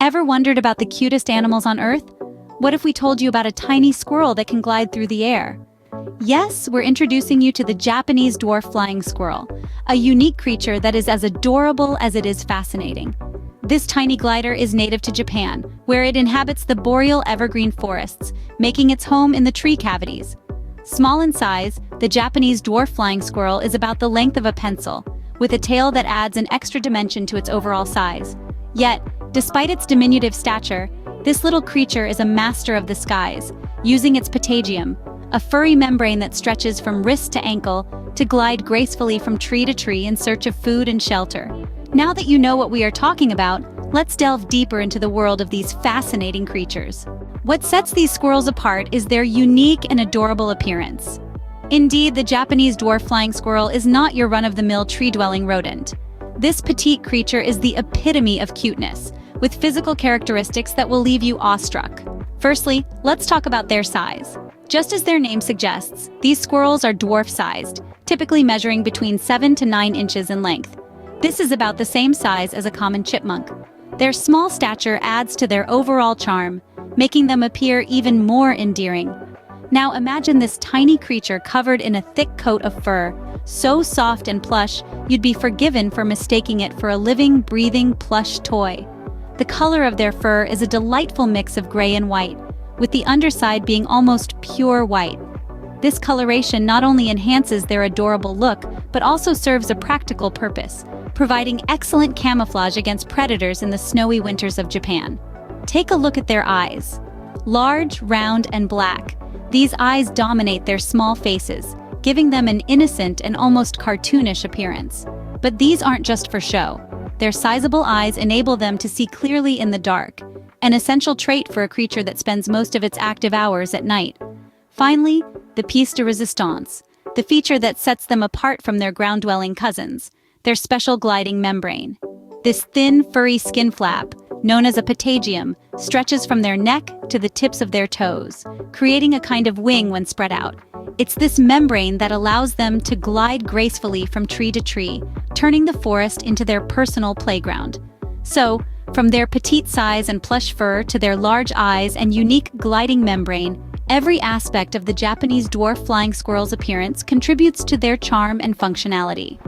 Ever wondered about the cutest animals on Earth? What if we told you about a tiny squirrel that can glide through the air? Yes, we're introducing you to the Japanese Dwarf Flying squirrel, a unique creature that is as adorable as it is fascinating. This tiny glider is native to Japan, where it inhabits the boreal evergreen forests, making its home in the tree cavities. Small in size, the Japanese Dwarf Flying squirrel is about the length of a pencil, with a tail that adds an extra dimension to its overall size. Yet, despite its diminutive stature, this little creature is a master of the skies, using its patagium, a furry membrane that stretches from wrist to ankle, to glide gracefully from tree to tree in search of food and shelter. Now that you know what we are talking about, let's delve deeper into the world of these fascinating creatures. What sets these squirrels apart is their unique and adorable appearance. Indeed, the Japanese Dwarf Flying squirrel is not your run-of-the-mill tree-dwelling rodent. This petite creature is the epitome of cuteness, with physical characteristics that will leave you awestruck. Firstly, let's talk about their size. Just as their name suggests, these squirrels are dwarf-sized, typically measuring between 7 to 9 inches in length. This is about the same size as a common chipmunk. Their small stature adds to their overall charm, making them appear even more endearing. Now imagine this tiny creature covered in a thick coat of fur, so soft and plush, you'd be forgiven for mistaking it for a living, breathing plush toy. The color of their fur is a delightful mix of gray and white, with the underside being almost pure white. This coloration not only enhances their adorable look, but also serves a practical purpose, providing excellent camouflage against predators in the snowy winters of Japan. Take a look at their eyes. Large, round, and black, these eyes dominate their small faces, giving them an innocent and almost cartoonish appearance. But these aren't just for show. Their sizable eyes enable them to see clearly in the dark, an essential trait for a creature that spends most of its active hours at night. Finally, the pièce de résistance, the feature that sets them apart from their ground-dwelling cousins, their special gliding membrane. This thin, furry skin flap, known as a patagium, stretches from their neck to the tips of their toes, creating a kind of wing when spread out. It's this membrane that allows them to glide gracefully from tree to tree, turning the forest into their personal playground. So, from their petite size and plush fur to their large eyes and unique gliding membrane, every aspect of the Japanese Dwarf Flying squirrel's appearance contributes to their charm and functionality.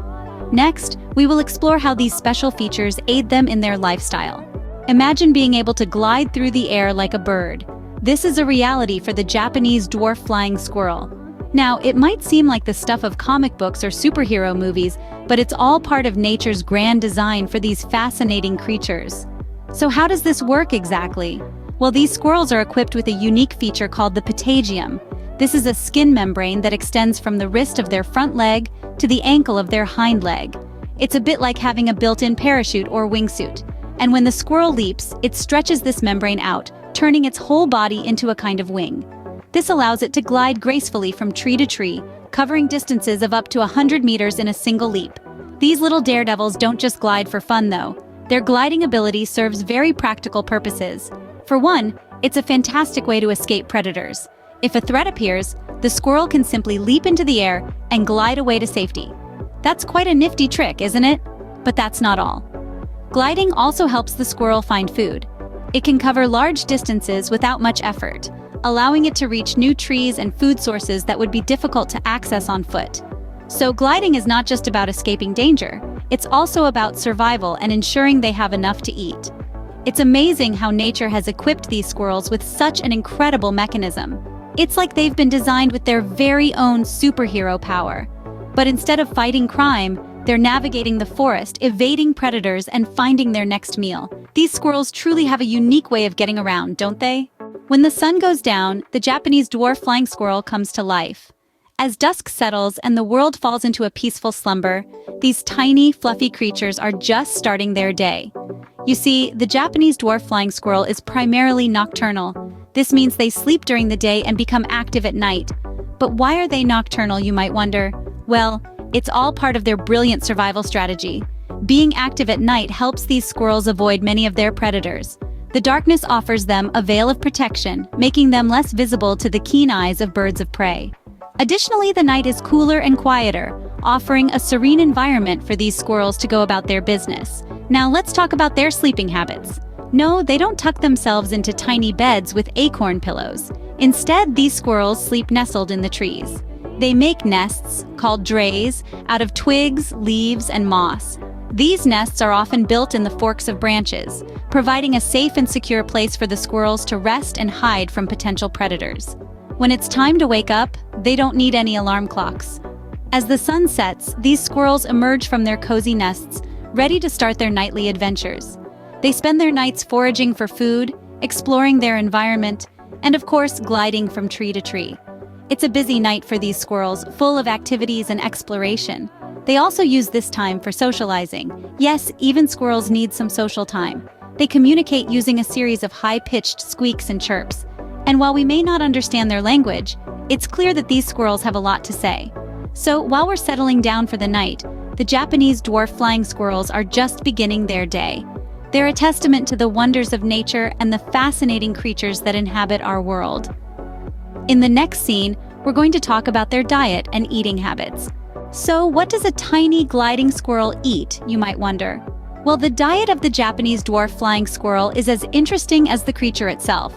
Next, we will explore how these special features aid them in their lifestyle. Imagine being able to glide through the air like a bird. This is a reality for the Japanese Dwarf Flying squirrel. Now, it might seem like the stuff of comic books or superhero movies, but it's all part of nature's grand design for these fascinating creatures. So how does this work exactly? Well, these squirrels are equipped with a unique feature called the patagium. This is a skin membrane that extends from the wrist of their front leg to the ankle of their hind leg. It's a bit like having a built-in parachute or wingsuit. And when the squirrel leaps, it stretches this membrane out, turning its whole body into a kind of wing. This allows it to glide gracefully from tree to tree, covering distances of up to 100 meters in a single leap. These little daredevils don't just glide for fun, though. Their gliding ability serves very practical purposes. For one, it's a fantastic way to escape predators. If a threat appears, the squirrel can simply leap into the air and glide away to safety. That's quite a nifty trick, isn't it? But that's not all. Gliding also helps the squirrel find food. It can cover large distances without much effort, allowing it to reach new trees and food sources that would be difficult to access on foot. So gliding is not just about escaping danger, it's also about survival and ensuring they have enough to eat. It's amazing how nature has equipped these squirrels with such an incredible mechanism. It's like they've been designed with their very own superhero power. But instead of fighting crime, they're navigating the forest, evading predators, and finding their next meal. These squirrels truly have a unique way of getting around, don't they? When the sun goes down, the Japanese Dwarf Flying squirrel comes to life. As dusk settles and the world falls into a peaceful slumber, these tiny, fluffy creatures are just starting their day. You see, the Japanese Dwarf Flying squirrel is primarily nocturnal. This means they sleep during the day and become active at night. But why are they nocturnal, you might wonder? Well, it's all part of their brilliant survival strategy. Being active at night helps these squirrels avoid many of their predators. The darkness offers them a veil of protection, making them less visible to the keen eyes of birds of prey. Additionally, the night is cooler and quieter, offering a serene environment for these squirrels to go about their business. Now let's talk about their sleeping habits. No, they don't tuck themselves into tiny beds with acorn pillows. Instead, these squirrels sleep nestled in the trees. They make nests, called drays, out of twigs, leaves, and moss. These nests are often built in the forks of branches, providing a safe and secure place for the squirrels to rest and hide from potential predators. When it's time to wake up, they don't need any alarm clocks. As the sun sets, these squirrels emerge from their cozy nests, ready to start their nightly adventures. They spend their nights foraging for food, exploring their environment, and of course, gliding from tree to tree. It's a busy night for these squirrels, full of activities and exploration. They also use this time for socializing. Yes, even squirrels need some social time. They communicate using a series of high-pitched squeaks and chirps. And while we may not understand their language, it's clear that these squirrels have a lot to say. So while we're settling down for the night, the Japanese dwarf flying squirrels are just beginning their day. They're a testament to the wonders of nature and the fascinating creatures that inhabit our world. In the next scene, we're going to talk about their diet and eating habits. So, what does a tiny gliding squirrel eat, you might wonder? Well, the diet of the Japanese dwarf flying squirrel is as interesting as the creature itself.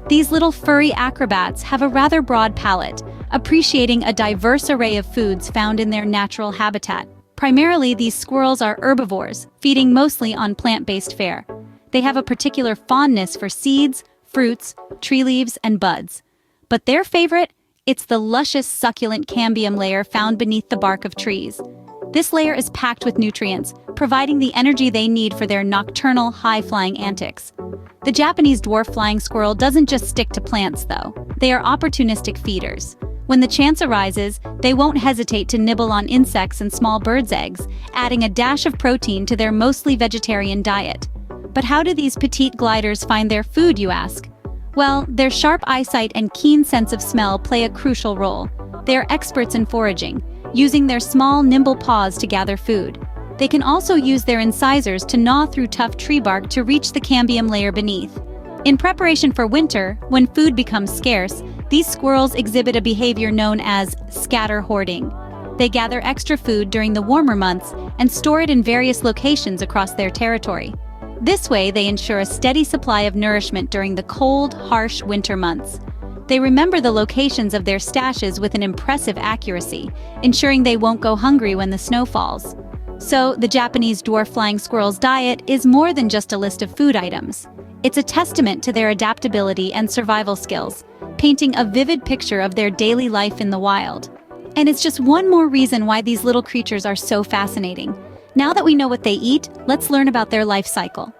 These little furry acrobats have a rather broad palate, appreciating a diverse array of foods found in their natural habitat. Primarily, these squirrels are herbivores, feeding mostly on plant-based fare. They have a particular fondness for seeds, fruits, tree leaves, and buds. But their favorite? It's the luscious, succulent cambium layer found beneath the bark of trees. This layer is packed with nutrients, providing the energy they need for their nocturnal, high-flying antics. The Japanese dwarf flying squirrel doesn't just stick to plants, though. They are opportunistic feeders. When the chance arises, they won't hesitate to nibble on insects and small birds' eggs, adding a dash of protein to their mostly vegetarian diet. But how do these petite gliders find their food, you ask? Well, their sharp eyesight and keen sense of smell play a crucial role. They are experts in foraging, using their small, nimble paws to gather food. They can also use their incisors to gnaw through tough tree bark to reach the cambium layer beneath. In preparation for winter, when food becomes scarce, these squirrels exhibit a behavior known as scatter hoarding. They gather extra food during the warmer months and store it in various locations across their territory. This way, they ensure a steady supply of nourishment during the cold, harsh winter months. They remember the locations of their stashes with an impressive accuracy, ensuring they won't go hungry when the snow falls. So, the Japanese dwarf flying squirrel's diet is more than just a list of food items. It's a testament to their adaptability and survival skills, painting a vivid picture of their daily life in the wild. And it's just one more reason why these little creatures are so fascinating. Now that we know what they eat, let's learn about their life cycle.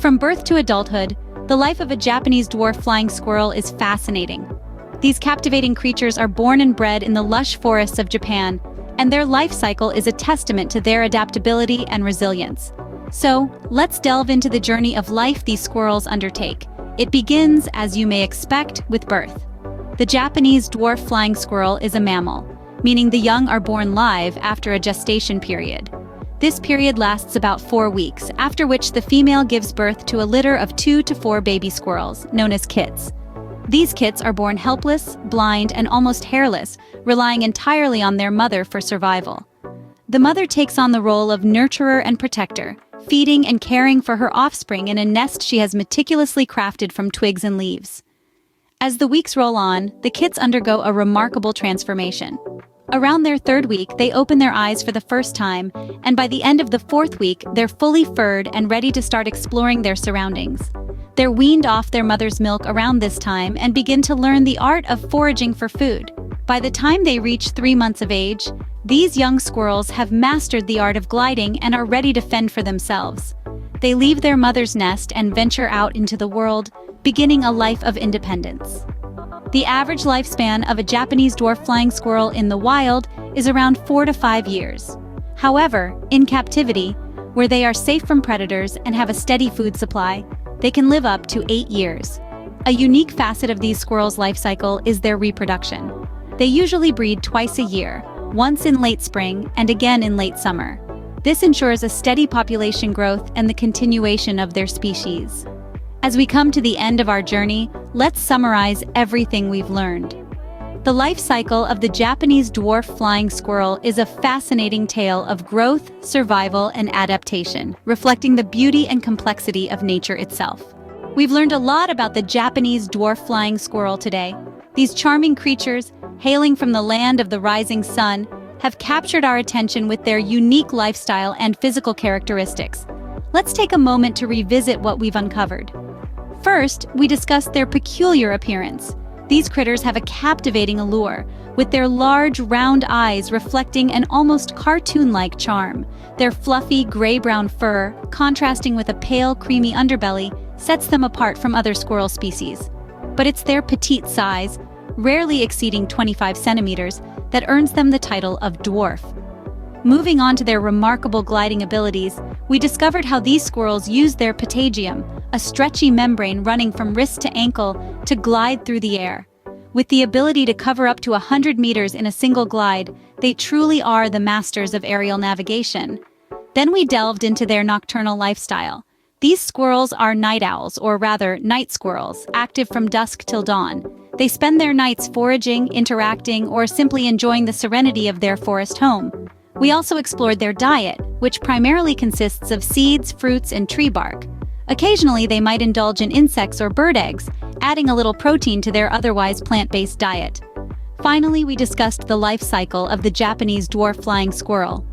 From birth to adulthood, the life of a Japanese dwarf flying squirrel is fascinating. These captivating creatures are born and bred in the lush forests of Japan, and their life cycle is a testament to their adaptability and resilience. So, let's delve into the journey of life these squirrels undertake. It begins, as you may expect, with birth. The Japanese dwarf flying squirrel is a mammal, meaning the young are born live after a gestation period. This period lasts about 4 weeks, after which the female gives birth to a litter of 2 to 4 baby squirrels, known as kits. These kits are born helpless, blind, and almost hairless, relying entirely on their mother for survival. The mother takes on the role of nurturer and protector, feeding and caring for her offspring in a nest she has meticulously crafted from twigs and leaves. As the weeks roll on, the kits undergo a remarkable transformation. Around their 3rd week, they open their eyes for the first time, and by the end of the 4th week, they're fully furred and ready to start exploring their surroundings. They're weaned off their mother's milk around this time and begin to learn the art of foraging for food. By the time they reach 3 months of age, these young squirrels have mastered the art of gliding and are ready to fend for themselves. They leave their mother's nest and venture out into the world, beginning a life of independence. The average lifespan of a Japanese dwarf flying squirrel in the wild is around 4 to 5 years. However, in captivity, where they are safe from predators and have a steady food supply, they can live up to 8 years. A unique facet of these squirrels' life cycle is their reproduction. They usually breed twice a year, once in late spring and again in late summer. This ensures a steady population growth and the continuation of their species. As we come to the end of our journey, let's summarize everything we've learned. The life cycle of the Japanese dwarf flying squirrel is a fascinating tale of growth, survival, and adaptation, reflecting the beauty and complexity of nature itself. We've learned a lot about the Japanese dwarf flying squirrel today. These charming creatures, hailing from the land of the rising sun, have captured our attention with their unique lifestyle and physical characteristics. Let's take a moment to revisit what we've uncovered. First, we discussed their peculiar appearance. These critters have a captivating allure, with their large, round eyes reflecting an almost cartoon-like charm. Their fluffy, gray-brown fur, contrasting with a pale, creamy underbelly, sets them apart from other squirrel species. But it's their petite size, rarely exceeding 25 centimeters, that earns them the title of dwarf. Moving on to their remarkable gliding abilities, we discovered how these squirrels use their patagium, a stretchy membrane running from wrist to ankle, to glide through the air. With the ability to cover up to 100 meters in a single glide, they truly are the masters of aerial navigation. Then we delved into their nocturnal lifestyle. These squirrels are night owls, or rather, night squirrels, active from dusk till dawn. They spend their nights foraging, interacting, or simply enjoying the serenity of their forest home. We also explored their diet, which primarily consists of seeds, fruits, and tree bark. Occasionally, they might indulge in insects or bird eggs, adding a little protein to their otherwise plant-based diet. Finally, we discussed the life cycle of the Japanese dwarf flying squirrel.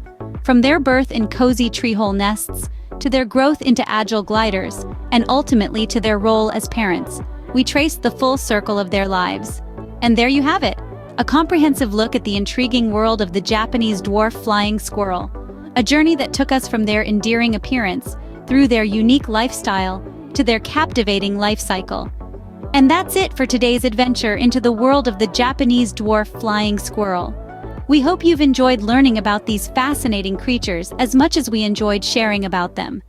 From their birth in cozy treehole nests, to their growth into agile gliders, and ultimately to their role as parents, we traced the full circle of their lives. And there you have it, a comprehensive look at the intriguing world of the Japanese dwarf flying squirrel. A journey that took us from their endearing appearance, through their unique lifestyle, to their captivating life cycle. And that's it for today's adventure into the world of the Japanese dwarf flying squirrel. We hope you've enjoyed learning about these fascinating creatures as much as we enjoyed sharing about them.